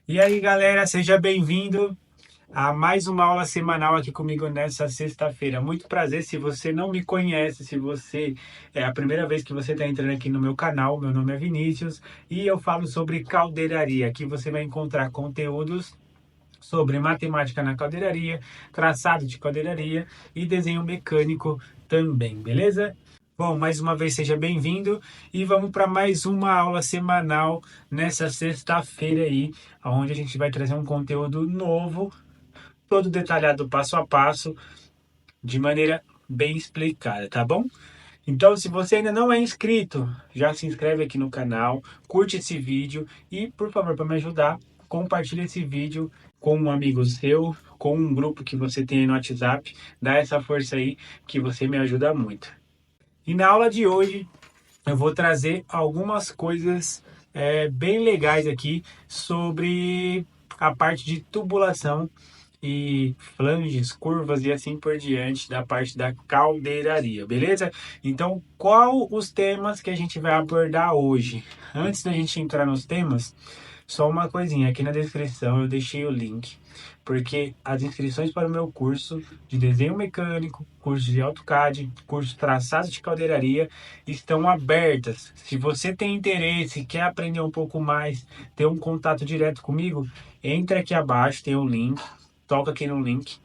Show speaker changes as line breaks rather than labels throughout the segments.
E aí, galera, seja bem-vindo a mais uma aula semanal aqui comigo nessa sexta-feira. Muito prazer. Se você não me conhece, se você é a primeira vez que você está entrando aqui no meu canal, meu nome é Vinícius e eu falo sobre caldeiraria. Aqui você vai encontrar conteúdos sobre matemática na caldeiraria, traçado de caldeiraria e desenho mecânico também, beleza? Bom, mais uma vez seja bem-vindo e vamos para mais uma aula semanal nessa sexta-feira aí, onde a gente vai trazer um conteúdo novo, todo detalhado passo a passo, de maneira bem explicada, tá bom? Então, se você ainda não é inscrito, já se inscreve aqui no canal, curte esse vídeo e, por favor, para me ajudar, compartilhe esse vídeo com um amigo seu, com um grupo que você tem aí no WhatsApp. Dá essa força aí que você me ajuda muito. E na aula de hoje eu vou trazer algumas coisas bem legais aqui sobre a parte de tubulação e flanges, curvas e assim por diante da parte da caldeiraria, beleza? Então, qual os temas que a gente vai abordar hoje? Antes da gente entrar nos temas, só uma coisinha, aqui na descrição eu deixei o link, porque as inscrições para o meu curso de desenho mecânico, curso de AutoCAD, curso traçado de caldeiraria estão abertas. Se você tem interesse, quer aprender um pouco mais, ter um contato direto comigo, entra aqui abaixo, tem um link, toca aqui no link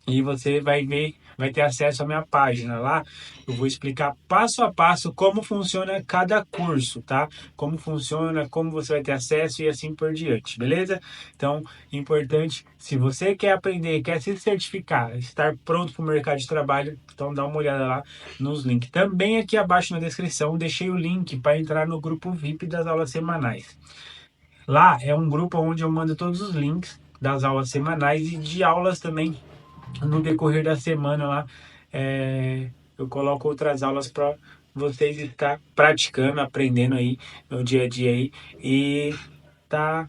e você vai ver, vai ter acesso à minha página lá. Eu vou explicar passo a passo como funciona cada curso, tá? Como funciona, como você vai ter acesso e assim por diante, beleza? Então, importante, se você quer aprender, quer se certificar, estar pronto para o mercado de trabalho, então dá uma olhada lá nos links. Também aqui abaixo na descrição deixei o link para entrar no grupo VIP das aulas semanais. Lá é um grupo onde eu mando todos os links das aulas semanais e de aulas também no decorrer da semana lá, eu coloco outras aulas para vocês estar praticando, aprendendo aí no dia a dia aí e tá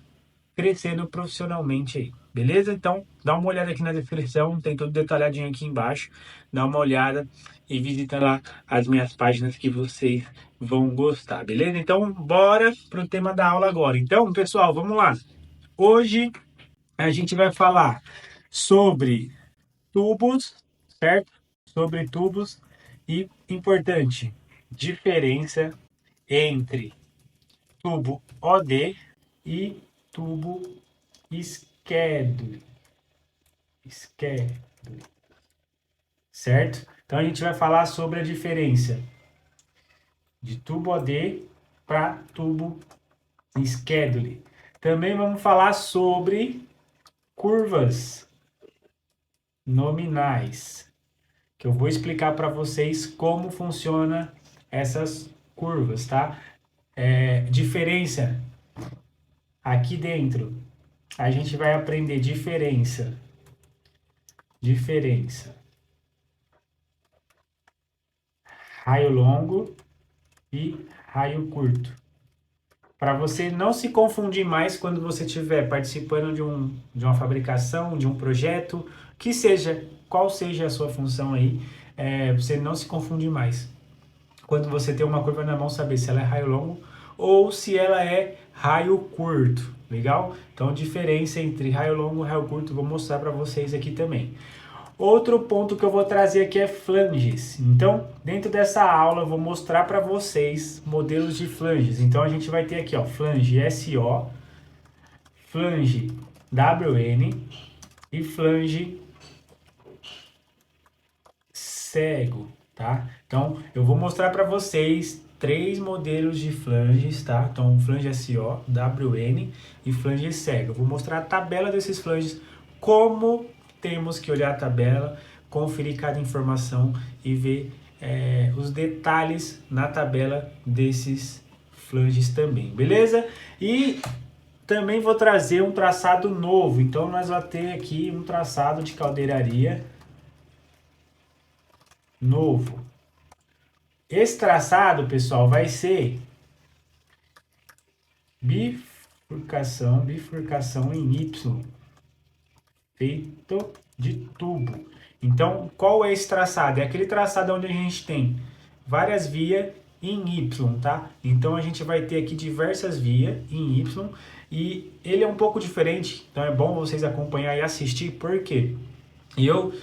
crescendo profissionalmente aí. Beleza? Então, dá uma olhada aqui na descrição, tem tudo detalhadinho aqui embaixo. Dá uma olhada e visita lá as minhas páginas que vocês vão gostar, beleza? Então, bora pro tema da aula agora. Então, pessoal, vamos lá. Hoje a gente vai falar sobre tubos, certo? Sobre tubos e importante, diferença entre tubo OD e tubo schedule, schedule, certo? Então a gente vai falar sobre a diferença de tubo OD para tubo schedule. Também vamos falar sobre curvas nominais, que eu vou explicar para vocês como funciona essas curvas, tá? Diferença aqui dentro, a gente vai aprender diferença, raio longo e raio curto. Para você não se confundir mais quando você estiver participando de uma fabricação, de um projeto, que seja, qual seja a sua função aí, você não se confundir mais. Quando você tem uma curva na mão, saber se ela é raio longo ou se ela é raio curto, legal? Então, diferença entre raio longo e raio curto, vou mostrar para vocês aqui também. Outro ponto que eu vou trazer aqui é flanges. Então, dentro dessa aula, eu vou mostrar para vocês modelos de flanges. Então, a gente vai ter aqui, ó, flange SO, flange WN e flange cego, tá? Então, eu vou mostrar para vocês três modelos de flanges, tá? Então, flange SO, WN e flange cego. Eu vou mostrar a tabela desses flanges, como temos que olhar a tabela, conferir cada informação e ver os detalhes na tabela desses flanges também, beleza? E também vou trazer um traçado novo, então nós vamos ter aqui um traçado de caldeiraria novo. Esse traçado, pessoal, vai ser bifurcação em Y, feito de tubo. Então, qual é esse traçado? É aquele traçado onde a gente tem várias vias em Y, tá? Então, a gente vai ter aqui diversas vias em Y e ele é um pouco diferente, então é bom vocês acompanhar e assistir, por quê? E eu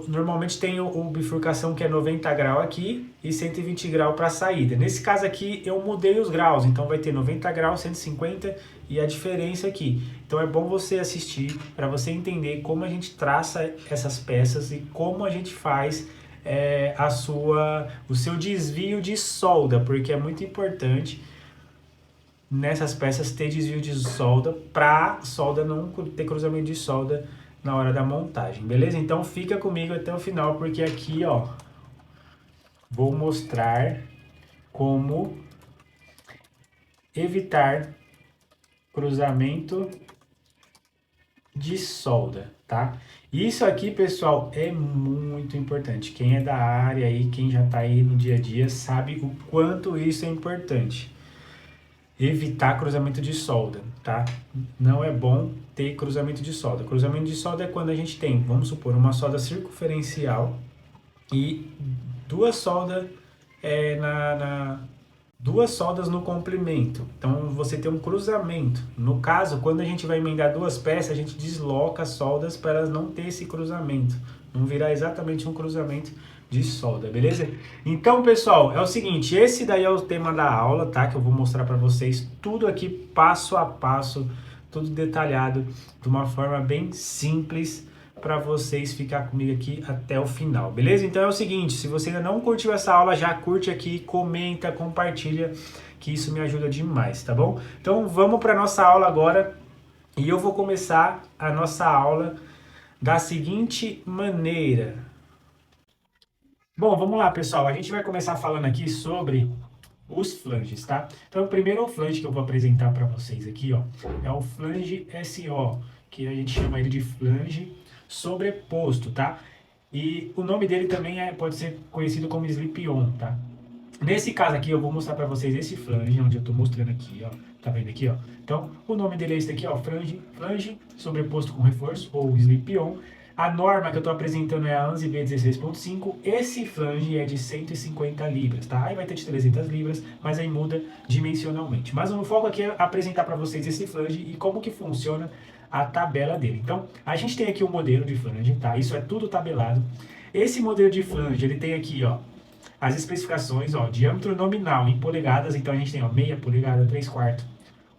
normalmente tenho uma bifurcação que é 90 graus aqui e 120 graus para a saída. Nesse caso aqui eu mudei os graus, então vai ter 90 graus, 150 e a diferença aqui. Então é bom você assistir para você entender como a gente traça essas peças e como a gente faz o seu desvio de solda, porque é muito importante nessas peças ter desvio de solda para solda não ter cruzamento de solda na hora da montagem, beleza? Então fica comigo até o final, porque aqui, ó, vou mostrar como evitar cruzamento de solda, tá? Isso aqui, pessoal, é muito importante. Quem é da área aí, quem já tá aí no dia a dia, sabe o quanto isso é importante. Evitar cruzamento de solda, tá? Não é bom ter cruzamento de solda. Cruzamento de solda é quando a gente tem, vamos supor, uma solda circunferencial e duas soldas duas soldas no comprimento. Então você tem um cruzamento. No caso, quando a gente vai emendar duas peças, a gente desloca as soldas para elas não ter esse cruzamento, não virar exatamente um cruzamento de solda, beleza? Então, pessoal, é o seguinte, esse daí é o tema da aula, tá? Que eu vou mostrar para vocês tudo aqui passo a passo, tudo detalhado, de uma forma bem simples, para vocês ficar comigo aqui até o final, beleza? Então é o seguinte, se você ainda não curtiu essa aula, já curte aqui, comenta, compartilha, que isso me ajuda demais, tá bom? Então vamos para nossa aula agora, e eu vou começar a nossa aula da seguinte maneira. Bom, vamos lá, pessoal. A gente vai começar falando aqui sobre os flanges, tá? Então, o primeiro flange que eu vou apresentar para vocês aqui, ó, é o flange SO, que a gente chama ele de flange sobreposto, tá? E o nome dele também pode ser conhecido como slip-on, tá? Nesse caso aqui, eu vou mostrar para vocês esse flange, onde eu tô mostrando aqui, ó. Tá vendo aqui, ó? Então, o nome dele é esse daqui, ó, flange sobreposto com reforço, ou slip-on. A norma que eu estou apresentando é a ANSI B16.5. Esse flange é de 150 libras, tá? Aí vai ter de 300 libras, mas aí muda dimensionalmente. Mas o foco aqui é apresentar para vocês esse flange e como que funciona a tabela dele. Então, a gente tem aqui o modelo de flange, tá? Isso é tudo tabelado. Esse modelo de flange, ele tem aqui, ó, as especificações, ó, diâmetro nominal em polegadas. Então, a gente tem, ó, meia polegada, 3/4,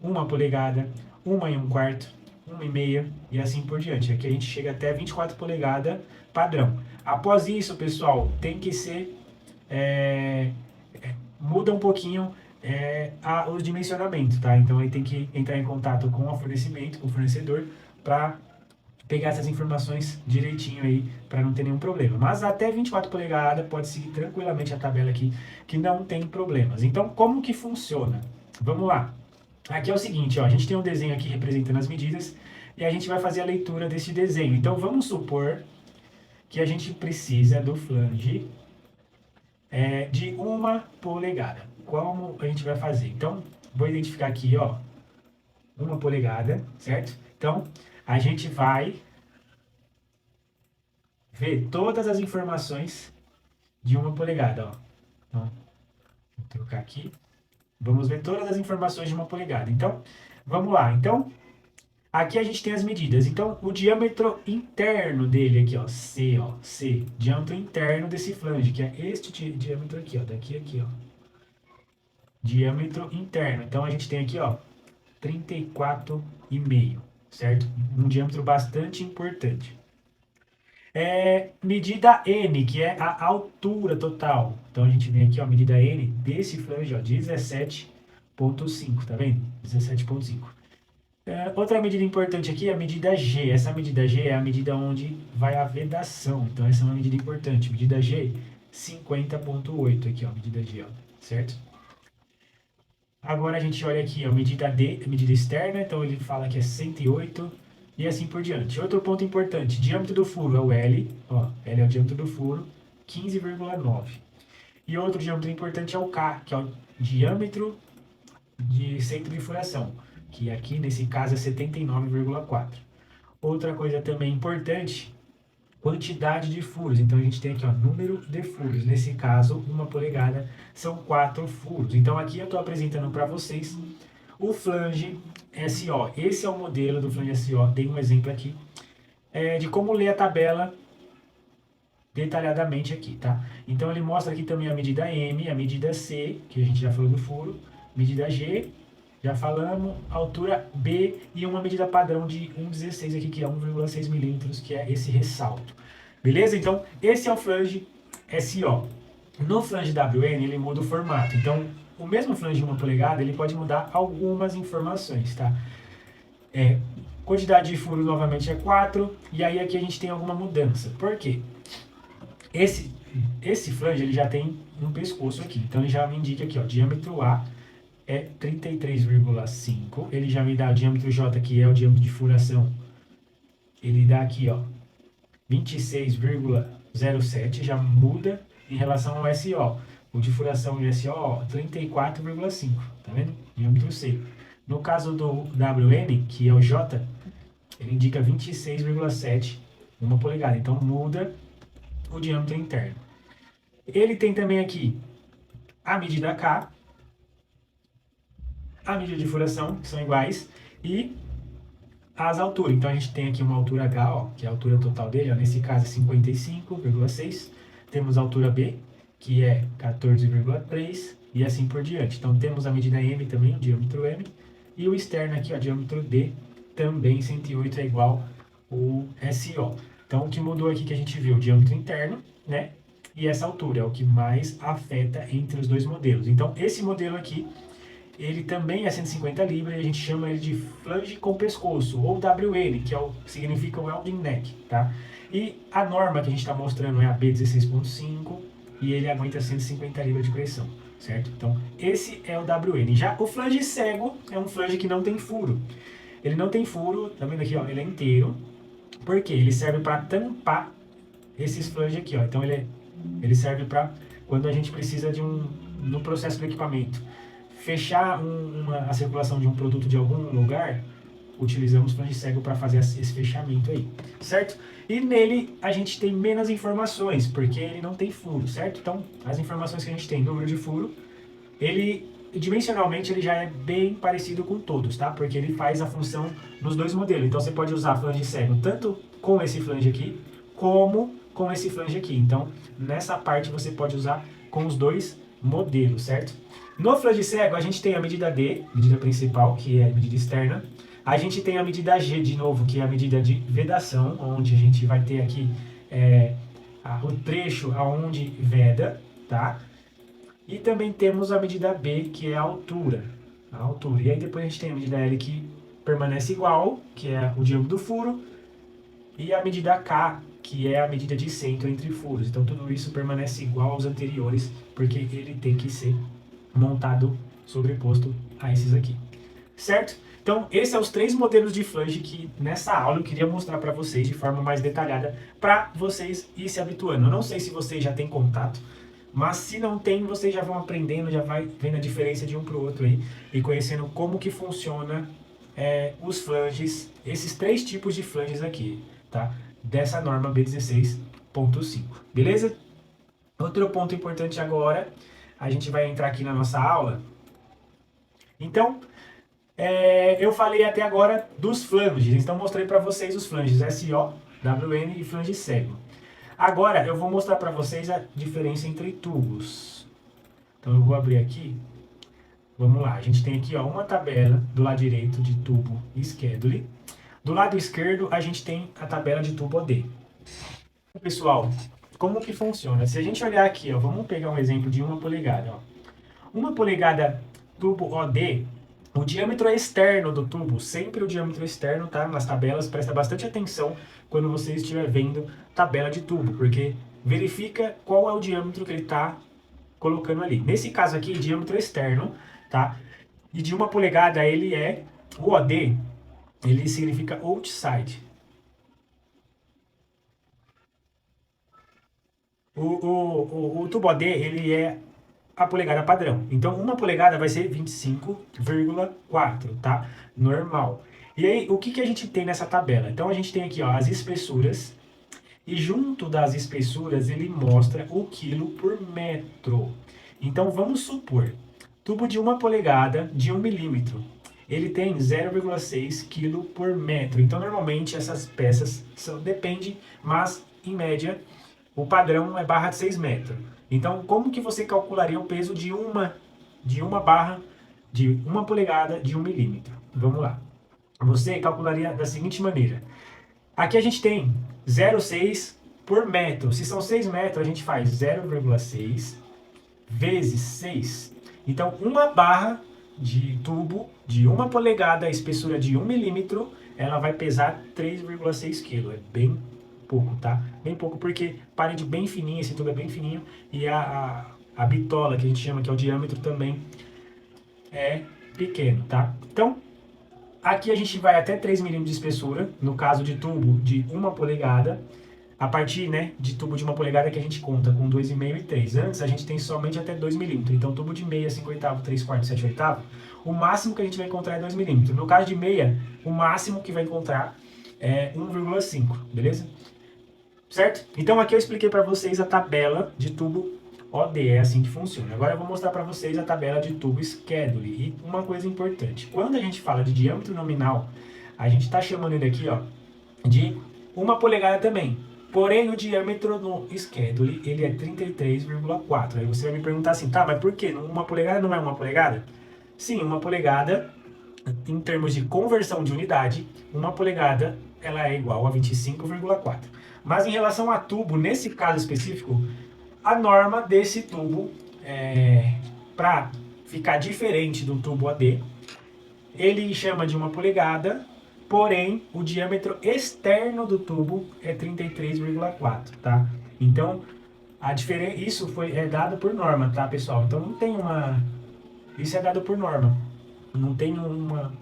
1 polegada, 1 1/4, 1,5 e assim por diante. Aqui a gente chega até 24 polegadas padrão. Após isso, pessoal, tem que ser... muda um pouquinho o dimensionamento, tá? Então aí tem que entrar em contato com o fornecimento, com o fornecedor, para pegar essas informações direitinho aí, para não ter nenhum problema. Mas até 24 polegadas pode seguir tranquilamente a tabela aqui, que não tem problemas. Então, como que funciona? Vamos lá. Aqui é o seguinte, ó, a gente tem um desenho aqui representando as medidas e a gente vai fazer a leitura desse desenho. Então vamos supor que a gente precisa do flange de 1 polegada. Como a gente vai fazer? Então, vou identificar aqui, ó, 1 polegada, certo? Então, a gente vai ver todas as informações de 1 polegada, ó. Então, vou trocar aqui. Vamos ver todas as informações de 1 polegada. Então, vamos lá. Então, aqui a gente tem as medidas. Então, o diâmetro interno dele aqui, ó, C, diâmetro interno desse flange, que é este diâmetro aqui, ó, daqui aqui, ó. Diâmetro interno. Então, a gente tem aqui, ó, 34,5, certo? Um diâmetro bastante importante. Medida N, que é a altura total. Então, a gente vem aqui, ó, medida N desse flange, ó, 17,5, tá vendo? 17,5. Outra medida importante aqui é a medida G. Essa medida G é a medida onde vai a vedação. Então, essa é uma medida importante. Medida G, 50,8 aqui, ó, medida G, ó, certo? Agora a gente olha aqui, ó, medida D, medida externa. Então, ele fala que é 108 e assim por diante. Outro ponto importante, diâmetro do furo é o L, ó, L é o diâmetro do furo, 15,9. E outro diâmetro importante é o K, que é o diâmetro de centro de furação, que aqui nesse caso é 79,4. Outra coisa também importante, quantidade de furos. Então a gente tem aqui, ó, número de furos. Nesse caso, 1 polegada são 4 furos. Então aqui eu estou apresentando para vocês o flange SO. Esse é o modelo do flange SO. Tem um exemplo aqui de como ler a tabela detalhadamente aqui, tá? Então ele mostra aqui também a medida M, a medida C, que a gente já falou do furo, medida G, já falamos, altura B e uma medida padrão de 1,16 aqui, que é 1,6 milímetros, que é esse ressalto. Beleza? Então, esse é o flange SO. No flange WN, ele muda o formato. Então, o mesmo flange de 1 polegada, ele pode mudar algumas informações, tá? Quantidade de furo, novamente, é 4. E aí, aqui a gente tem alguma mudança. Por quê? Esse flange, ele já tem um pescoço aqui. Então, ele já me indica aqui, ó, diâmetro A é 33,5. Ele já me dá o diâmetro J, que é o diâmetro de furação. Ele dá aqui, ó, 26,07. Já muda em relação ao SO. O de furação e SO, ó, 34,5. Tá vendo? Diâmetro C. No caso do WN, que é o J, ele indica 26,7, 1 polegada. Então, muda o diâmetro interno. Ele tem também aqui a medida K, a medida de furação, que são iguais, e as alturas. Então a gente tem aqui uma altura H, ó, que é a altura total dele, ó, nesse caso é 55,6. Temos a altura B, que é 14,3, e assim por diante. Então temos a medida M também, o diâmetro M, e o externo aqui, ó, diâmetro D, também 108 é igual o SO. Então o que mudou aqui que a gente viu, o diâmetro interno, né? E essa altura é o que mais afeta entre os dois modelos. Então esse modelo aqui, ele também é 150 libras e a gente chama ele de flange com pescoço, ou WN, que significa welding neck, tá? E a norma que a gente está mostrando é a B16.5 e ele aguenta 150 libras de pressão, certo? Então, esse é o WN. Já o flange cego é um flange que não tem furo. Ele não tem furo, tá vendo aqui, ó? Ele é inteiro. Por quê? Ele serve para tampar esses flanges aqui, ó. Então, ele serve para quando a gente precisa no processo do equipamento, fechar a circulação de um produto de algum lugar, utilizamos flange cego para fazer esse fechamento aí, certo? E nele a gente tem menos informações, porque ele não tem furo, certo? Então, as informações que a gente tem, número de furo, dimensionalmente ele já é bem parecido com todos, tá? Porque ele faz a função nos dois modelos. Então, você pode usar flange cego tanto com esse flange aqui, como com esse flange aqui. Então, nessa parte você pode usar com os dois modelos, certo? No flange cego, a gente tem a medida D, medida principal, que é a medida externa. A gente tem a medida G, de novo, que é a medida de vedação, onde a gente vai ter aqui o trecho aonde veda, tá? E também temos a medida B, que é a altura. E aí depois a gente tem a medida L, que permanece igual, que é o diâmetro do furo. E a medida K, que é a medida de centro entre furos. Então tudo isso permanece igual aos anteriores, porque ele tem que ser montado sobreposto a esses aqui, certo? Então, esses são os 3 modelos de flange que nessa aula eu queria mostrar para vocês de forma mais detalhada, para vocês ir se habituando. Eu não sei se vocês já têm contato, mas se não tem, vocês já vão aprendendo, já vai vendo a diferença de um para o outro aí, e conhecendo como que funciona os flanges, esses 3 tipos de flanges aqui, tá? Dessa norma B16.5, beleza? Outro ponto importante agora, a gente vai entrar aqui na nossa aula. Então, eu falei até agora dos flanges. Então, mostrei para vocês os flanges SO, WN e flange cego. Agora, eu vou mostrar para vocês a diferença entre tubos. Então, eu vou abrir aqui. Vamos lá. A gente tem aqui, ó, uma tabela do lado direito de tubo schedule. Do lado esquerdo, a gente tem a tabela de tubo OD. Pessoal, como que funciona? Se a gente olhar aqui, ó, vamos pegar um exemplo de 1 polegada. Ó. 1 polegada tubo OD, o diâmetro externo do tubo, sempre o diâmetro externo, tá? Nas tabelas, presta bastante atenção quando você estiver vendo tabela de tubo, porque verifica qual é o diâmetro que ele está colocando ali. Nesse caso aqui, diâmetro externo, tá? E de 1 polegada ele é, o OD, ele significa outside. O tubo OD, ele é a polegada padrão. Então, 1 polegada vai ser 25,4, tá? Normal. E aí, o que a gente tem nessa tabela? Então, a gente tem aqui, ó, as espessuras. E junto das espessuras, ele mostra o quilo por metro. Então, vamos supor, tubo de 1 polegada de 1 milímetro. ele tem 0,6 kg por metro. Então, normalmente, essas peças depende, mas, em média, o padrão é barra de 6 metros. Então, como que você calcularia o peso de uma barra de 1 polegada de 1 milímetro? Vamos lá. Você calcularia da seguinte maneira. Aqui a gente tem 0,6 por metro. Se são 6 metros, a gente faz 0,6 vezes 6. Então, uma barra de tubo de 1 polegada, a espessura de 1 milímetro, ela vai pesar 3,6 kg. É bem pouco, tá? Bem pouco porque parede bem fininha, esse tubo é bem fininho, e a bitola, que a gente chama que é o diâmetro, também é pequeno, tá? Então, aqui a gente vai até 3 milímetros de espessura, no caso de tubo de 1 polegada, a partir, né, de tubo de 1 polegada que a gente conta com 2,5 e 3. Antes a gente tem somente até 2 milímetros. Então tubo de meia, 5 oitavos, 3 quartos, 7 oitavos, o máximo que a gente vai encontrar é 2 milímetros. No caso de meia, o máximo que vai encontrar é 1,5, beleza? Certo? Então aqui eu expliquei para vocês a tabela de tubo OD, é assim que funciona. Agora eu vou mostrar para vocês a tabela de tubo Schedule. E uma coisa importante, quando a gente fala de diâmetro nominal, a gente está chamando ele aqui, ó, de 1 polegada também. Porém, o diâmetro no Schedule, ele é 33,4. Aí você vai me perguntar assim, tá, mas por quê? 1 polegada não é 1 polegada? Sim, 1 polegada, em termos de conversão de unidade, 1 polegada ela é igual a 25,4. Mas em relação a tubo, nesse caso específico, a norma desse tubo, para ficar diferente do tubo AD, ele chama de 1 polegada, porém o diâmetro externo do tubo é 33,4, tá? Então, isso é dado por norma, tá, pessoal? Então não tem isso é dado por norma. Não tem uma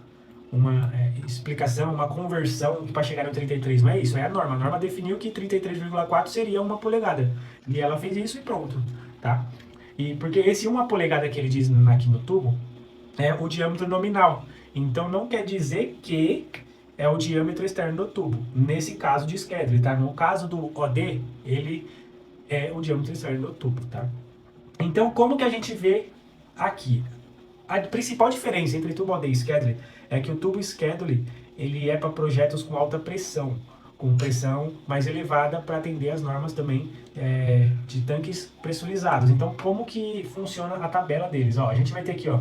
explicação, uma conversão para chegar no 33, não é isso, é a norma. A norma definiu que 33,4 seria 1 polegada. E ela fez isso e pronto, tá? E porque esse 1 polegada que ele diz aqui no tubo é o diâmetro nominal. Então não quer dizer que é o diâmetro externo do tubo. Nesse caso de Schedule, tá? No caso do OD, ele é o diâmetro externo do tubo, tá? Então como que a gente vê aqui? A principal diferença entre tubo OD e Schedule é que o tubo Schedule ele é para projetos com alta pressão, com pressão mais elevada para atender as normas também de tanques pressurizados. Então, como que funciona a tabela deles? Ó, a gente vai ter aqui, ó,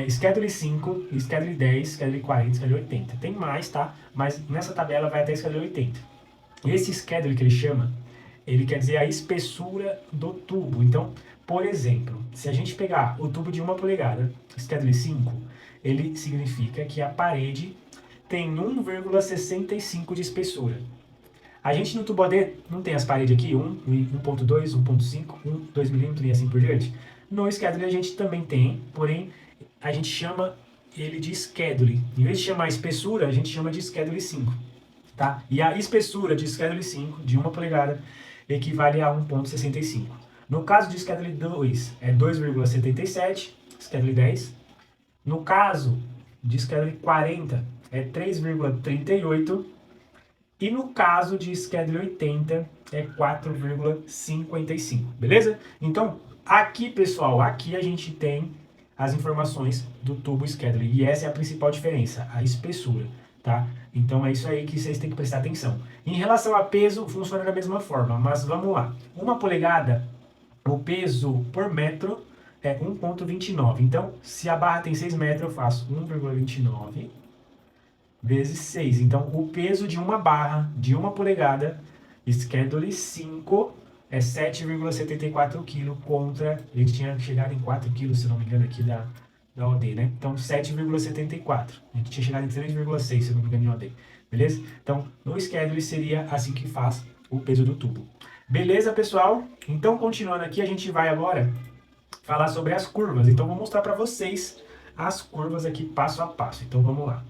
Schedule 5, Schedule 10, Schedule 40, Schedule 80. Tem mais, tá? Mas nessa tabela vai até Schedule 80. Esse Schedule que ele chama, ele quer dizer a espessura do tubo. Então, por exemplo, se a gente pegar o tubo de 1 polegada, Schedule 5, ele significa que a parede tem 1,65 de espessura. A gente no tubo AD não tem as paredes aqui, 1.2, 1.5, 2 milímetros e assim por diante. No Schedule a gente também tem, porém a gente chama ele de Schedule. Em vez de chamar espessura, a gente chama de Schedule 5. Tá? E a espessura de Schedule 5, de 1 polegada, equivale a 1,65. No caso de Schedule 2, é 2,77, Schedule 10. No caso de Schedule 40, é 3,38. E no caso de Schedule 80, é 4,55. Beleza? Então, aqui, pessoal, aqui a gente tem as informações do tubo Schedule. E essa é a principal diferença, a espessura, tá? Então é isso aí que vocês têm que prestar atenção. Em relação a peso, funciona da mesma forma, mas vamos lá. 1 polegada, o peso por metro é 1,29. Então, se a barra tem 6 metros, eu faço 1,29 vezes 6. Então, o peso de uma barra de 1 polegada, Schedule 5, é 7,74 kg contra... A gente tinha chegado em 4 kg, se não me engano, aqui da OD, né? Então, 7,74. A gente tinha chegado em 3,6, se não me engano, em OD. Beleza? Então, no Schedule seria assim que faz o peso do tubo. Beleza, pessoal? Então, continuando aqui, a gente vai agora falar sobre as curvas. Então, vou mostrar para vocês as curvas aqui passo a passo. Então, vamos lá.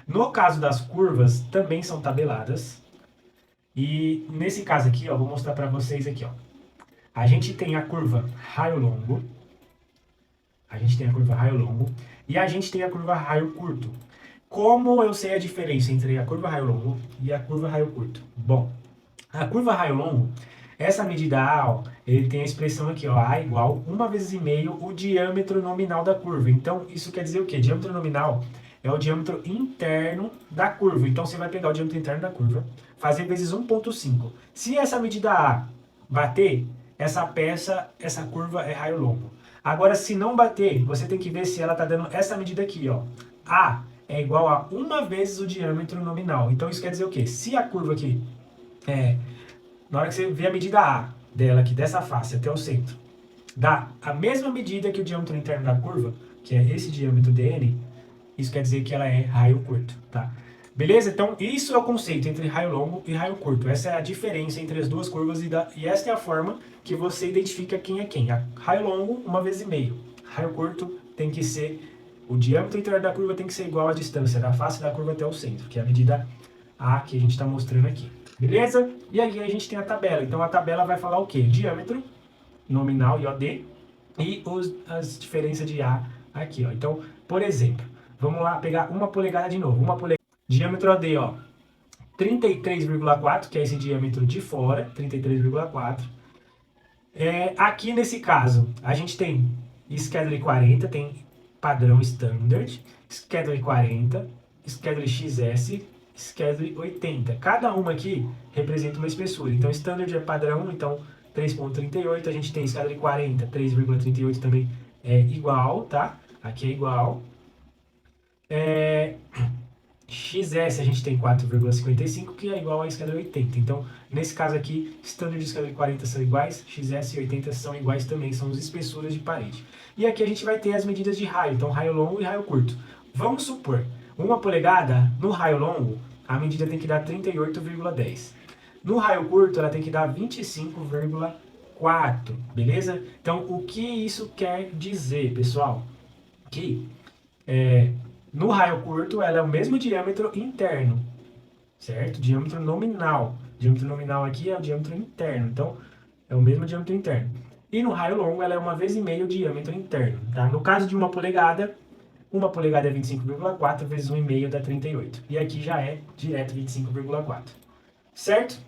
No caso das curvas, também são tabeladas. E nesse caso aqui, ó, vou mostrar para vocês aqui, ó. A gente tem a curva raio-longo. A gente tem a curva raio-longo. E a gente tem a curva raio-curto. Como eu sei a diferença entre a curva raio-longo e a curva raio-curto? Bom, a curva raio-longo, essa medida A, ó, ele tem a expressão aqui, ó, A igual 1,5 vezes o diâmetro nominal da curva. Então, isso quer dizer o quê? Diâmetro nominal é o diâmetro interno da curva. Então você vai pegar o diâmetro interno da curva, fazer vezes 1,5. Se essa medida A bater, essa curva é raio longo. Agora, se não bater, você tem que ver se ela está dando essa medida aqui, ó. A é igual a uma vezes o diâmetro nominal. Então isso quer dizer o quê? Se a curva aqui, na hora que você vê a medida A dela aqui, dessa face até o centro, dá a mesma medida que o diâmetro interno da curva, que é esse diâmetro dn, isso quer dizer que ela é raio curto, tá? Beleza? Então, isso é o conceito entre raio longo e raio curto. Essa é a diferença entre as duas curvas e esta é a forma que você identifica quem é quem. Raio longo, 1,5 vezes. Raio curto tem que ser... O diâmetro interno da curva tem que ser igual à distância da face da curva até o centro, que é a medida A que a gente está mostrando aqui. Beleza? E aqui a gente tem a tabela. Então, a tabela vai falar o quê? Diâmetro nominal, IOD, e as diferenças de A aqui, ó. Então, por exemplo, vamos lá pegar 1 polegada de novo. 1 polegada, diâmetro AD, ó, 33,4, que é esse diâmetro de fora, 33,4. Aqui nesse caso, a gente tem schedule 40, tem padrão standard, schedule 40, schedule XS, schedule 80. Cada uma aqui representa uma espessura. Então, standard é padrão, então 3,38. A gente tem schedule 40, 3,38 também é igual, tá? Aqui é igual. XS a gente tem 4,55, que é igual a schedule 80. Então, nesse caso aqui, standard e schedule 40 são iguais, XS e 80 são iguais também, são as espessuras de parede. E aqui a gente vai ter as medidas de raio, então raio longo e raio curto. Vamos supor, 1 polegada, no raio longo, a medida tem que dar 38,10. No raio curto, ela tem que dar 25,4, beleza? Então, o que isso quer dizer, pessoal? Que no raio curto, ela é o mesmo diâmetro interno, certo? Diâmetro nominal. Diâmetro nominal aqui é o diâmetro interno, então é o mesmo diâmetro interno. E no raio longo, ela é 1,5 vezes o diâmetro interno, tá? No caso de 1 polegada, 1 polegada é 25,4 vezes 1,5 dá 38. E aqui já é direto 25,4, certo?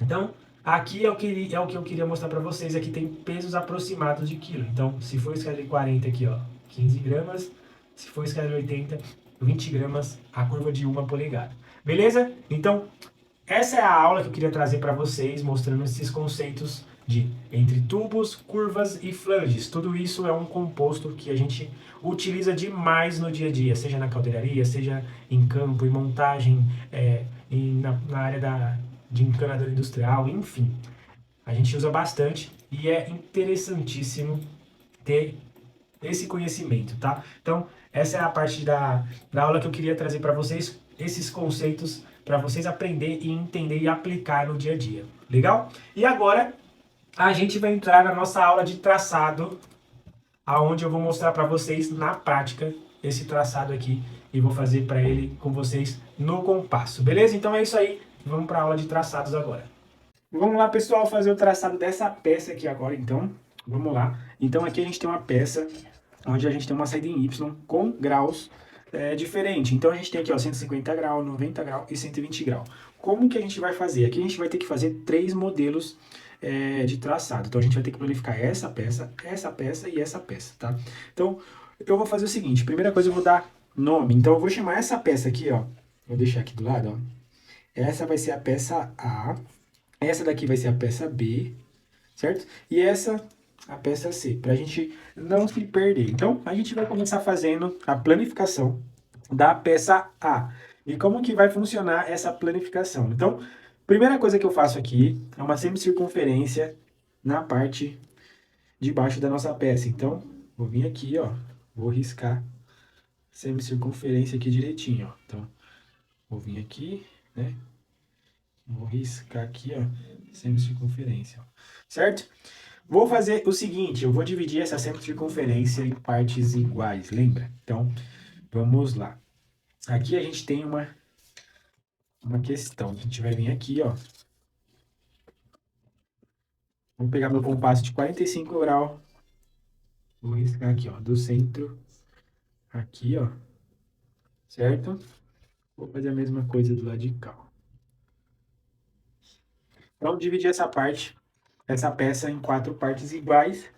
Então, aqui é o que eu queria mostrar para vocês. Aqui tem pesos aproximados de quilo. Então, se for escala de 40 aqui, ó, 15 gramas. Se for escala de 80, 20 gramas, a curva de 1 polegada. Beleza? Então, essa é a aula que eu queria trazer para vocês, mostrando esses conceitos de entre tubos, curvas e flanges. Tudo isso é um composto que a gente utiliza demais no dia a dia, seja na caldeiraria, seja em campo, em montagem, na área de encanador industrial, enfim. A gente usa bastante e é interessantíssimo ter esse conhecimento, tá? Então, essa é a parte da aula que eu queria trazer para vocês, esses conceitos para vocês aprender e entender e aplicar no dia a dia. Legal? E agora a gente vai entrar na nossa aula de traçado, aonde eu vou mostrar para vocês na prática esse traçado aqui e vou fazer para ele com vocês no compasso. Beleza? Então é isso aí. Vamos para a aula de traçados agora. Vamos lá, pessoal, fazer o traçado dessa peça aqui agora, então. Vamos lá. Então aqui a gente tem uma peça onde a gente tem uma saída em Y com graus diferente. Então a gente tem aqui, ó, 150 graus, 90 graus e 120 graus. Como que a gente vai fazer? Aqui a gente vai ter que fazer 3 modelos de traçado. Então a gente vai ter que planificar essa peça e essa peça, tá? Então eu vou fazer o seguinte, primeira coisa eu vou dar nome. Então eu vou chamar essa peça aqui, ó, vou deixar aqui do lado, ó. Essa vai ser a peça A, essa daqui vai ser a peça B, certo? E essa a peça C, para a gente não se perder. Então, a gente vai começar fazendo a planificação da peça A. E como que vai funcionar essa planificação? Então, primeira coisa que eu faço aqui é uma semicircunferência na parte de baixo da nossa peça. Então, vou vir aqui, ó, vou riscar semicircunferência aqui direitinho, ó. Então, vou vir aqui, né? Vou riscar aqui, ó, semicircunferência, ó. Certo? Vou fazer o seguinte, eu vou dividir essa semicircunferência em partes iguais, lembra? Então, vamos lá. Aqui a gente tem uma questão. A gente vai vir aqui, ó. Vou pegar meu compasso de 45 graus. Vou riscar aqui, ó, do centro. Aqui, ó. Certo? Vou fazer a mesma coisa do lado de cá, ó. Vamos dividir essa peça em 4 partes iguais.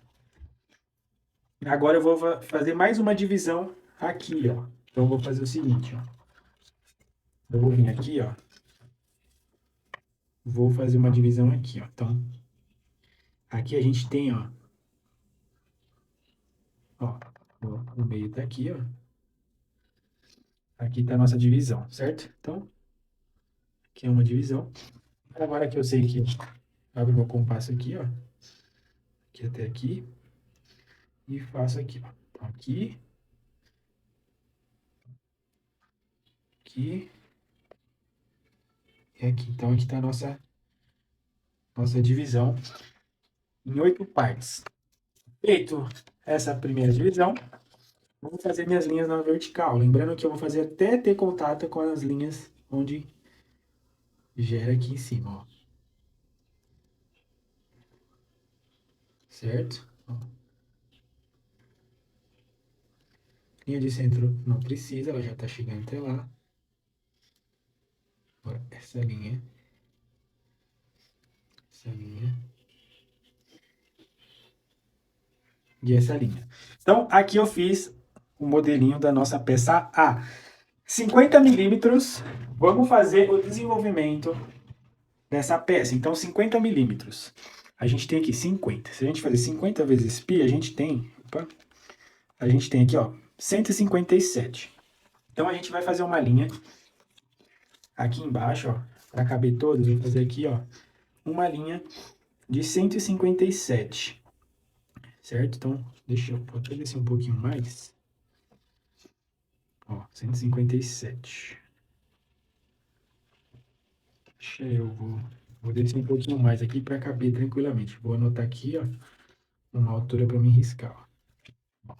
Agora eu vou fazer mais uma divisão aqui, ó. Então, eu vou fazer o seguinte, ó. Eu vou vir aqui, ó. Vou fazer uma divisão aqui, ó. Então, aqui a gente tem, ó, o meio tá aqui, ó. Aqui tá a nossa divisão, certo? Então, aqui é uma divisão. Agora que eu sei que abro meu compasso aqui, ó. Aqui até aqui. E faço aqui, ó. Então, aqui, aqui e aqui. Então, aqui tá a nossa divisão em 8 partes. Feito essa primeira divisão, vou fazer minhas linhas na vertical. Lembrando que eu vou fazer até ter contato com as linhas onde gera aqui em cima, ó. Certo? Ó. Linha de centro não precisa, ela já está chegando até lá. Agora, essa linha e essa linha. Então, aqui eu fiz o modelinho da nossa peça A. 50 milímetros, vamos fazer o desenvolvimento dessa peça. Então, 50 milímetros. A gente tem aqui 50. Se a gente fazer 50 vezes π, a gente tem aqui, ó, 157. Então, a gente vai fazer uma linha aqui embaixo, ó, para caber todas, vou fazer aqui, ó, uma linha de 157, certo? Então, deixa eu até descer um pouquinho mais. Ó, 157. Deixa eu, vou descer um pouquinho mais aqui para caber tranquilamente. Vou anotar aqui, ó, uma altura para me riscar, ó.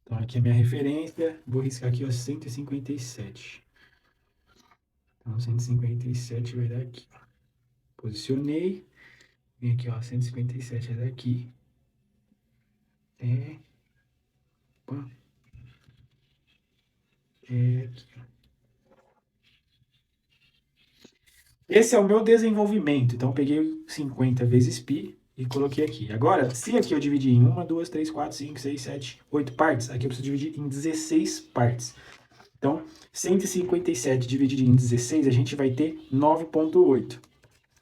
Então, aqui é a minha referência, vou riscar aqui, ó, 157. Então, 157 vai dar aqui, ó. Posicionei, vem aqui, ó, 157 é daqui. Opa, aqui, ó. Esse é o meu desenvolvimento. Então, eu peguei 50 vezes π e coloquei aqui. Agora, se aqui eu dividir em 1, 2, 3, 4, 5, 6, 7, 8 partes, aqui eu preciso dividir em 16 partes. Então, 157 dividido em 16, a gente vai ter 9,8.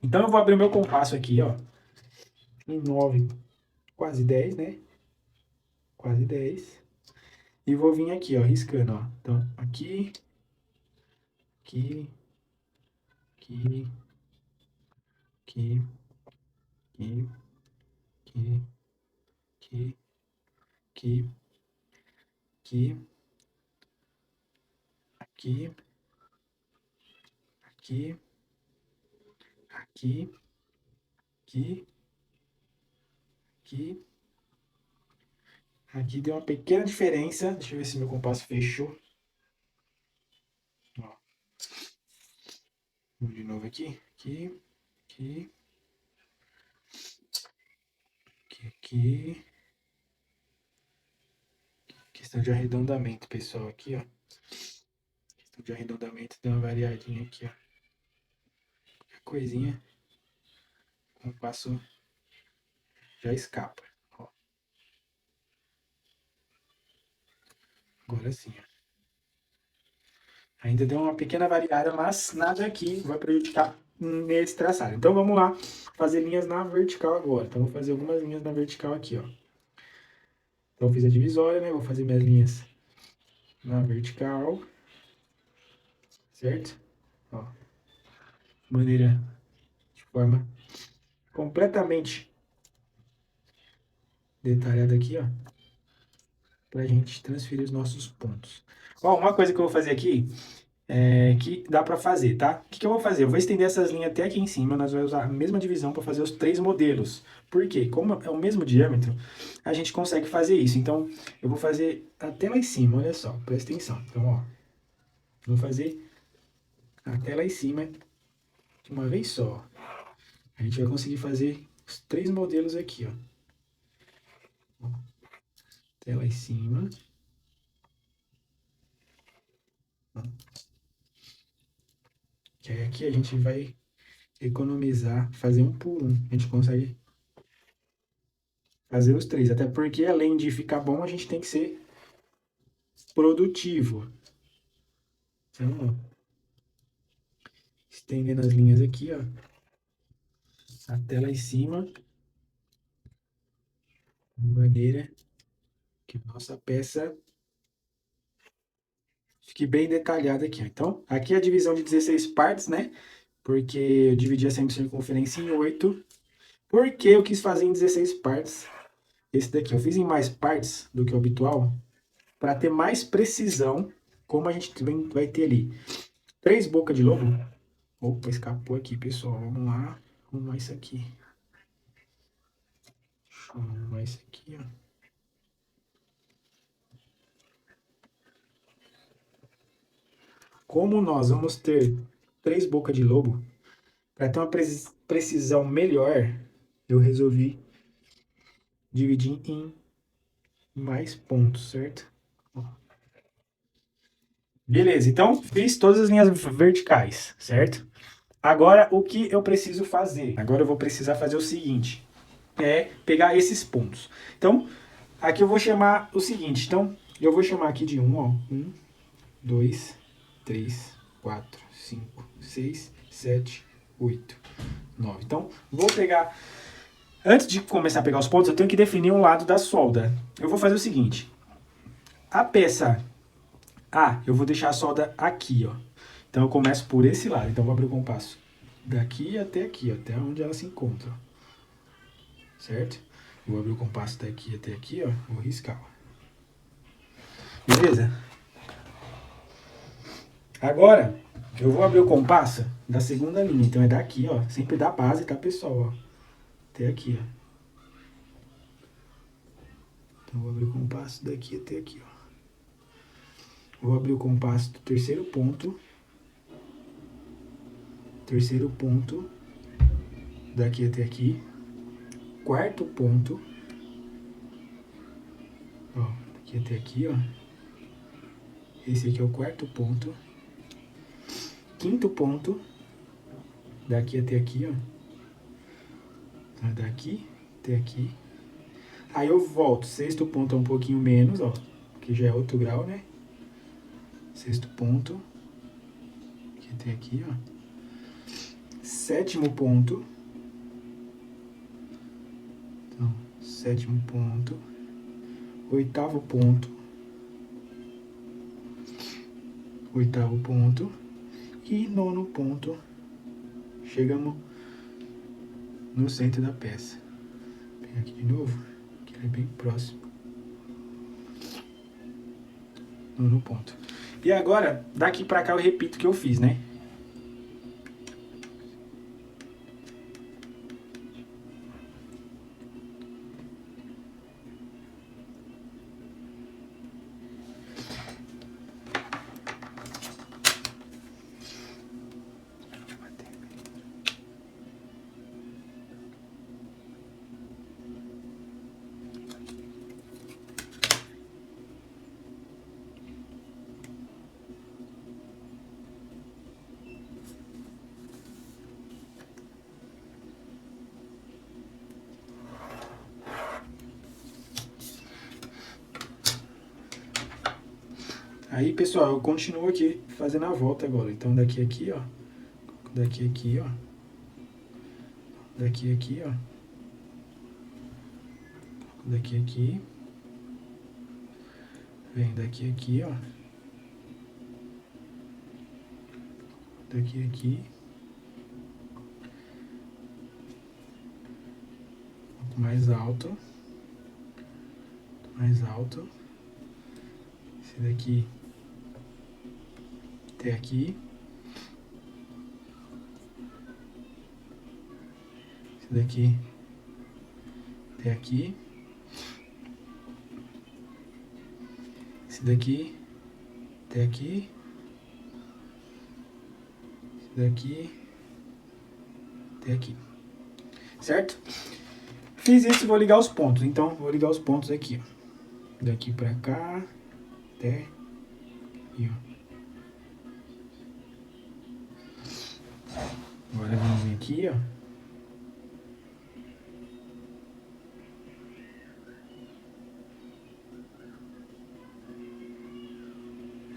Então, eu vou abrir o meu compasso aqui, ó, em 9, quase 10, né? Quase 10. E vou vir aqui, ó, riscando, ó. Então, aqui, aqui, aqui, aqui, aqui, aqui, aqui, aqui, aqui, aqui, aqui, aqui, aqui, aqui. Aqui deu uma pequena diferença. Deixa eu ver se meu compasso fechou. Ó. Vamos de novo aqui. Aqui, aqui, aqui, aqui. Questão de arredondamento, pessoal. Aqui, ó. Questão de arredondamento deu uma variadinha aqui, ó. Qualquer coisinha, o compasso já escapa. Ó. Agora sim, ó. Ainda deu uma pequena variada, mas nada aqui vai prejudicar nesse traçado. Então vamos lá fazer linhas na vertical agora. Então vou fazer algumas linhas na vertical aqui, ó. Então eu fiz a divisória, né? Vou fazer minhas linhas na vertical, certo? Ó. Maneira de forma completamente detalhada aqui, ó. Pra gente transferir os nossos pontos. Ó, uma coisa que eu vou fazer aqui que dá para fazer, tá? O que eu vou fazer? Eu vou estender essas linhas até aqui em cima, nós vamos usar a mesma divisão para fazer os 3 modelos. Por quê? Como é o mesmo diâmetro, a gente consegue fazer isso. Então, eu vou fazer até lá em cima, olha só, presta atenção. Então, ó, vou fazer até lá em cima de uma vez só. A gente vai conseguir fazer os 3 modelos aqui, ó. Até lá em cima. Que aí aqui a gente vai economizar, fazer um por um. A gente consegue fazer os 3. Até porque, além de ficar bom, a gente tem que ser produtivo. Então, ó, estendendo as linhas aqui, ó, até lá em cima, de maneira que nossa peça fique bem detalhada aqui, ó. Então, aqui é a divisão de 16 partes, né? Porque eu dividi a semicircunferência em 8. Porque eu quis fazer em 16 partes. Esse daqui eu fiz em mais partes do que o habitual, para ter mais precisão, como a gente vai ter ali 3 bocas de lobo. Opa, escapou aqui, pessoal. Vamos lá. Arrumar isso aqui. Deixa eu arrumar isso aqui, ó. Como nós vamos ter 3 bocas de lobo, para ter uma precisão melhor, eu resolvi dividir em mais pontos, certo? Beleza, então fiz todas as linhas verticais, certo? Agora, o que eu preciso fazer? Agora eu vou precisar fazer o seguinte, é pegar esses pontos. Então, aqui eu vou chamar o seguinte, então, eu vou chamar aqui de 1, ó, 1, 2, 3, 4, 5, 6, 7, 8, 9. Então, vou pegar, antes de começar a pegar os pontos, eu tenho que definir um lado da solda. Eu vou fazer o seguinte, a peça A, eu vou deixar a solda aqui, ó. Então, eu começo por esse lado, então eu vou abrir o compasso daqui até aqui, ó, até onde ela se encontra, certo? Vou abrir o compasso daqui até aqui, ó, vou riscar, ó. Beleza? Agora, eu vou abrir o compasso da segunda linha, então é daqui, ó, sempre da base, tá, pessoal, ó, até aqui, ó. Então, vou abrir o compasso daqui até aqui, ó. Vou abrir o compasso do terceiro ponto daqui até aqui, quarto ponto, ó, daqui até aqui, ó. Esse aqui é o quarto ponto. Quinto ponto, daqui até aqui, ó. Então, daqui até aqui. Aí eu volto. Sexto ponto é um pouquinho menos, ó. Que já é outro grau, né? Sexto ponto. Aqui até aqui, ó. Sétimo ponto. Então, sétimo ponto. Oitavo ponto. Oitavo ponto. E nono ponto. Chegamos no centro da peça. Vou pegar aqui de novo, que ele é bem próximo. Nono ponto. E agora, daqui pra cá eu repito o que eu fiz, né? Aí, pessoal, eu continuo aqui fazendo a volta agora. Então, daqui aqui, ó. Daqui aqui, ó. Daqui aqui, ó. Daqui aqui. Vem daqui aqui, ó. Daqui aqui. Um pouco mais alto. Mais alto. Esse daqui até aqui. Esse daqui até aqui. Esse daqui até aqui. Esse daqui até aqui. Certo? Fiz isso e vou ligar os pontos. Então, vou ligar os pontos aqui, ó. Daqui pra cá até aqui, ó. Agora vamos vir aqui, ó.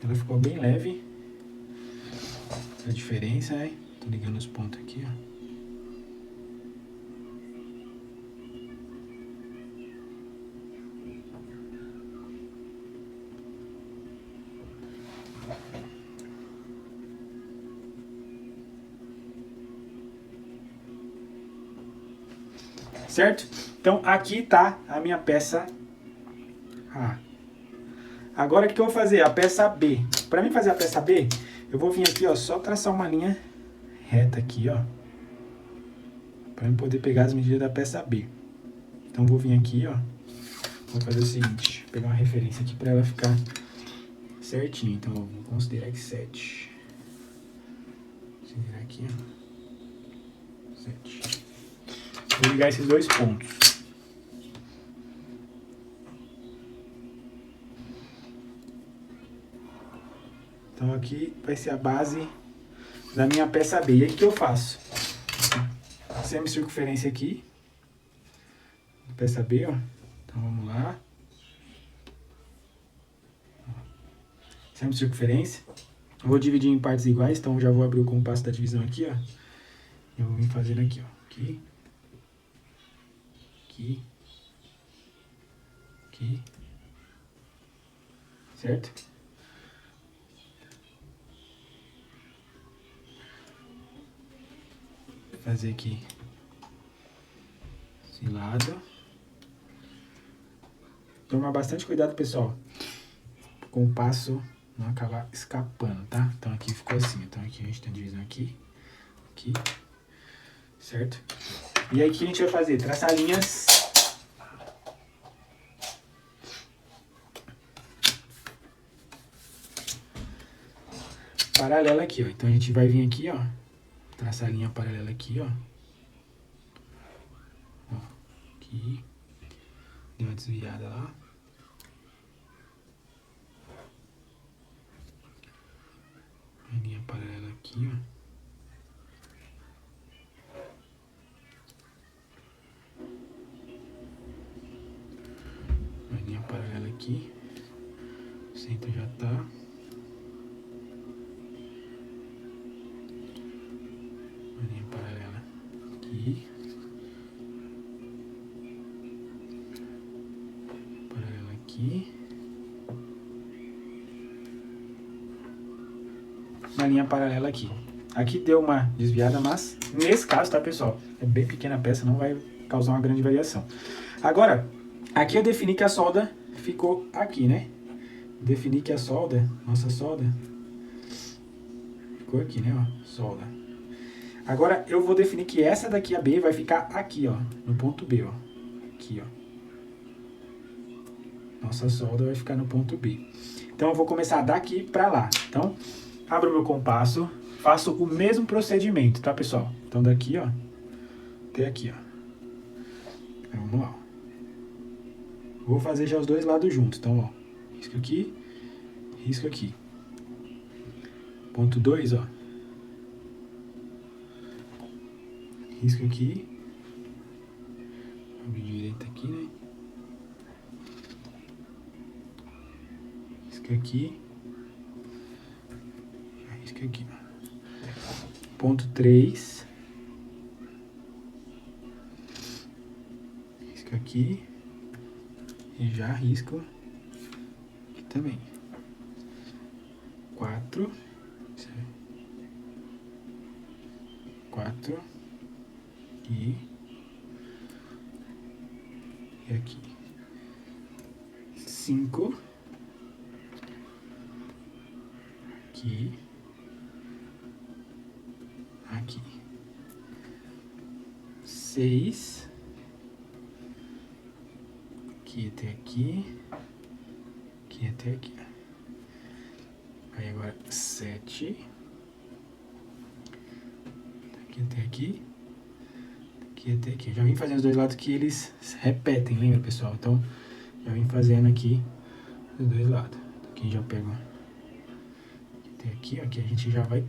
Ela ficou bem leve. a diferença, né? Tô ligando os pontos aqui, ó. Certo? Então aqui tá a minha peça A. Agora o que eu vou fazer? A peça B. Para mim fazer a peça B, eu vou vir aqui, ó, só traçar uma linha reta aqui, ó, para eu poder pegar as medidas da peça B. Então vou vir aqui, ó, vou fazer o seguinte, pegar uma referência aqui para ela ficar certinho. Então vou considerar aqui 7. Considerar aqui, ó, 7. Vou ligar esses dois pontos. Então aqui vai ser a base da minha peça B. E aí o que eu faço? Semicircunferência aqui. Peça B, ó. Então vamos lá. Semicircunferência. Vou dividir em partes iguais, então já vou abrir o compasso da divisão aqui, ó. Eu vou vir fazendo aqui, ó. Aqui. Aqui. Aqui. Certo? Vou fazer aqui esse lado. Tomar bastante cuidado, pessoal, o compasso não acabar escapando, tá? Então aqui ficou assim. Então aqui a gente tem a divisão aqui. Aqui. Certo? E aí o que a gente vai fazer? Traçar linhas paralela aqui, ó. Então a gente vai vir aqui, ó, traçar a linha paralela aqui, ó. Ó, aqui. Deu uma desviada lá. A linha paralela aqui, ó. A linha paralela aqui. O centro já tá. Aqui. Paralela aqui. Uma linha paralela aqui. Aqui deu uma desviada, mas nesse caso, tá, pessoal? É bem pequena a peça, não vai causar uma grande variação. Agora, aqui eu defini que a solda ficou aqui, né? Defini que a solda, nossa solda, ficou aqui, né, ó, solda. Agora eu vou definir que essa daqui, a B, vai ficar aqui, ó, no ponto B, ó. Aqui, ó. Nossa solda vai ficar no ponto B. Então eu vou começar daqui pra lá. Então, abro o meu compasso, faço o mesmo procedimento, tá, pessoal? Então daqui, ó, até aqui, ó. Então, vamos lá, ó. Vou fazer já os dois lados juntos. Então, ó, risco aqui, risco aqui. Ponto 2, ó. Risco aqui. Abrir direita aqui, né? Risco aqui. Risco aqui. Ponto 3. Risco aqui. E já risco aqui também. 4. 4. E aqui 5, aqui, aqui 6, aqui até aqui, aqui até aqui. Aí agora 7, aqui até aqui. Aqui até aqui. Já vim fazendo os dois lados que eles repetem, lembra, pessoal? Então, já vim fazendo aqui os dois lados. Aqui já pego até aqui, aqui a gente já vai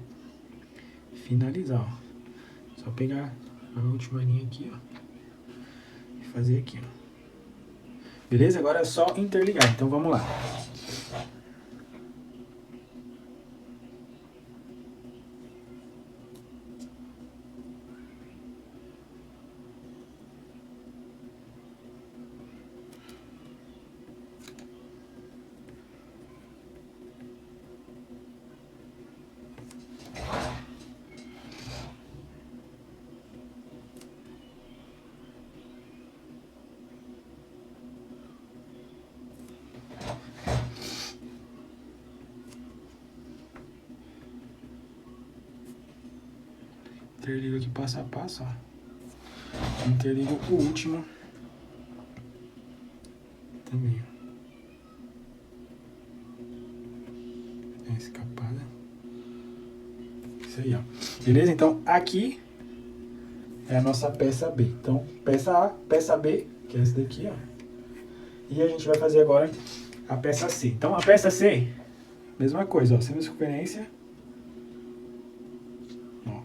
finalizar, ó. Só pegar a última linha aqui, ó, e fazer aqui, ó. Beleza? Agora é só interligar. Então, vamos lá. Interligo aqui passo a passo, ó. Interligo o último também, ó. Dá uma escapada. Isso aí, ó. Beleza? Então, aqui é a nossa peça B. Então, peça A, peça B, que é essa daqui, ó. E a gente vai fazer agora a peça C. Então, a peça C, mesma coisa, ó. Semicircunferência. Ó.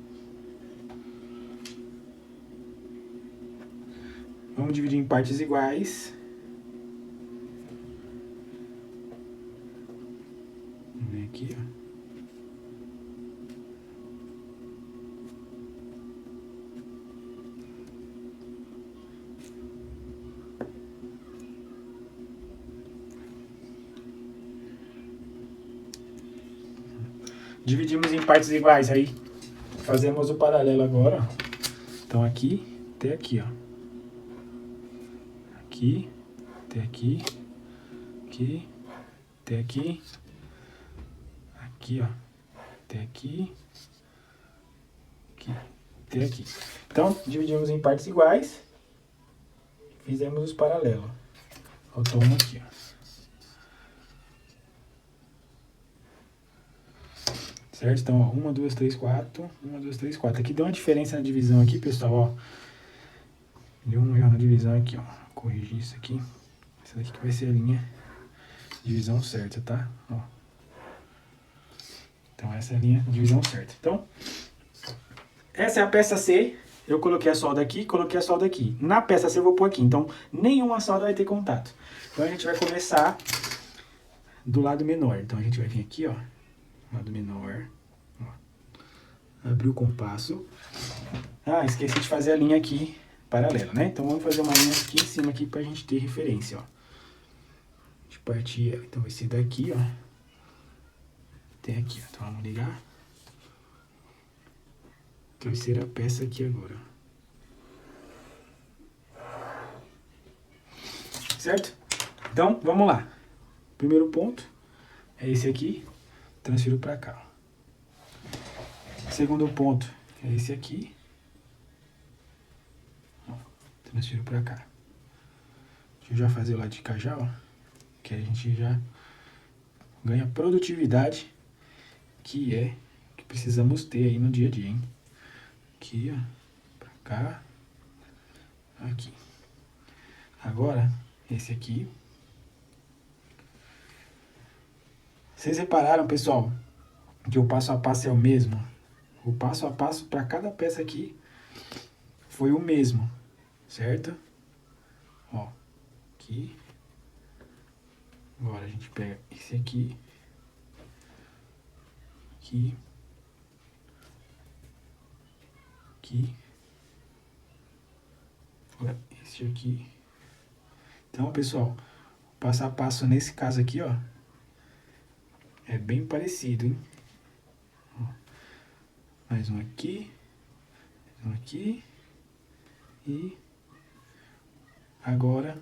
Vamos dividir em partes iguais. Vamos ver aqui, ó. Dividimos em partes iguais, aí fazemos o paralelo agora, ó. Então aqui até aqui, ó. Aqui, até aqui, aqui, até aqui, aqui, ó, até aqui, aqui, até aqui. Então, dividimos em partes iguais, fizemos os paralelos. Faltou um aqui, ó. Certo? Então, ó, 1, 2, 3, 4. 1, 2, 3, 4. Aqui deu uma diferença na divisão aqui, pessoal, ó. Deu um erro na divisão aqui, ó. Vou corrigir isso aqui. Essa daqui que vai ser a linha de divisão certa, tá? Ó. Então, essa é a linha de divisão certa. Então, essa é a peça C. Eu coloquei a solda aqui, coloquei a solda aqui. Na peça C eu vou pôr aqui. Então, nenhuma solda vai ter contato. Então, a gente vai começar do lado menor. Então, a gente vai vir aqui, ó. Lado menor, ó. Abrir o compasso. Ah, esqueci de fazer a linha aqui paralela, né? Então vamos fazer uma linha aqui em cima aqui pra gente ter referência, ó. De partir, então vai ser daqui, ó, até aqui, ó. Então vamos ligar. Terceira peça aqui agora. Certo? Então, vamos lá. Primeiro ponto é esse aqui. Transfiro para cá. Segundo ponto é esse aqui. Ó, transfiro para cá. Deixa eu já fazer o lado de cá já, ó. Que a gente já ganha produtividade, que precisamos ter aí no dia a dia, hein? Aqui, ó. Para cá. Aqui. Agora, esse aqui. Vocês repararam, pessoal, que o passo a passo é o mesmo? O passo a passo para cada peça aqui foi o mesmo, certo? Ó, aqui. Agora a gente pega esse aqui. Aqui. Aqui. Agora esse aqui. Então, pessoal, o passo a passo nesse caso aqui, ó, é bem parecido, hein? Ó. Mais um aqui. Mais um aqui. E agora,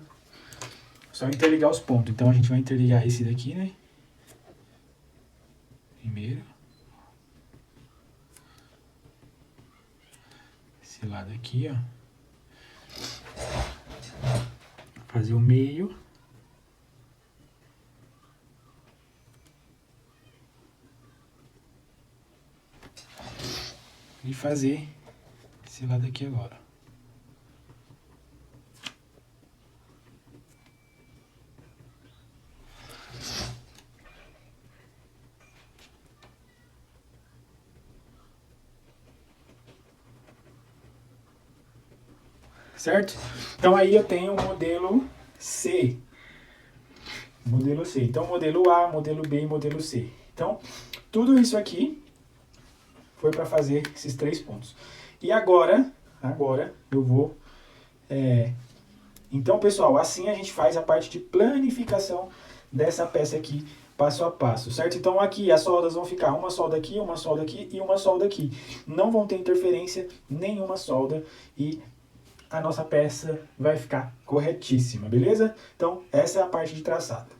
só interligar os pontos. Então, a gente vai interligar esse daqui, né? Primeiro. Esse lado aqui, ó. Fazer o meio. E fazer esse lado aqui agora. Certo? Então aí eu tenho o modelo C. Modelo C. Então modelo A, modelo B e modelo C. Então, tudo isso aqui foi para fazer esses 3 pontos. E agora eu vou... Então, pessoal, assim a gente faz a parte de planificação dessa peça aqui, passo a passo, certo? Então, aqui as soldas vão ficar uma solda aqui e uma solda aqui. Não vão ter interferência nenhuma solda e a nossa peça vai ficar corretíssima, beleza? Então, essa é a parte de traçado.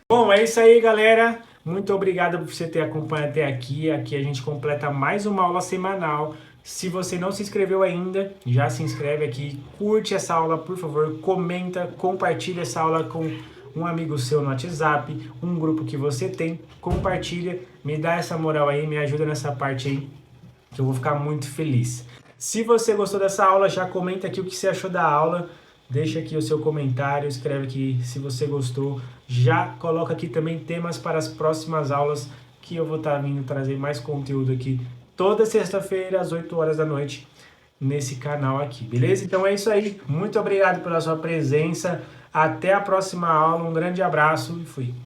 Bom, é isso aí, galera. Muito obrigado por você ter acompanhado até aqui. Aqui a gente completa mais uma aula semanal Se você não se inscreveu ainda, já se inscreve aqui, curte essa aula, por favor, comenta, compartilha essa aula com um amigo seu no WhatsApp, um grupo que você tem, compartilha, me dá essa moral aí, me ajuda nessa parte aí, que eu vou ficar muito feliz. Se você gostou dessa aula, já comenta aqui o que você achou da aula, deixa aqui o seu comentário, escreve aqui se você gostou, já coloca aqui também temas para as próximas aulas, que eu vou estar vindo trazer mais conteúdo aqui toda sexta-feira às 8 horas da noite nesse canal aqui, beleza? Então é isso aí, muito obrigado pela sua presença, até a próxima aula, um grande abraço e fui!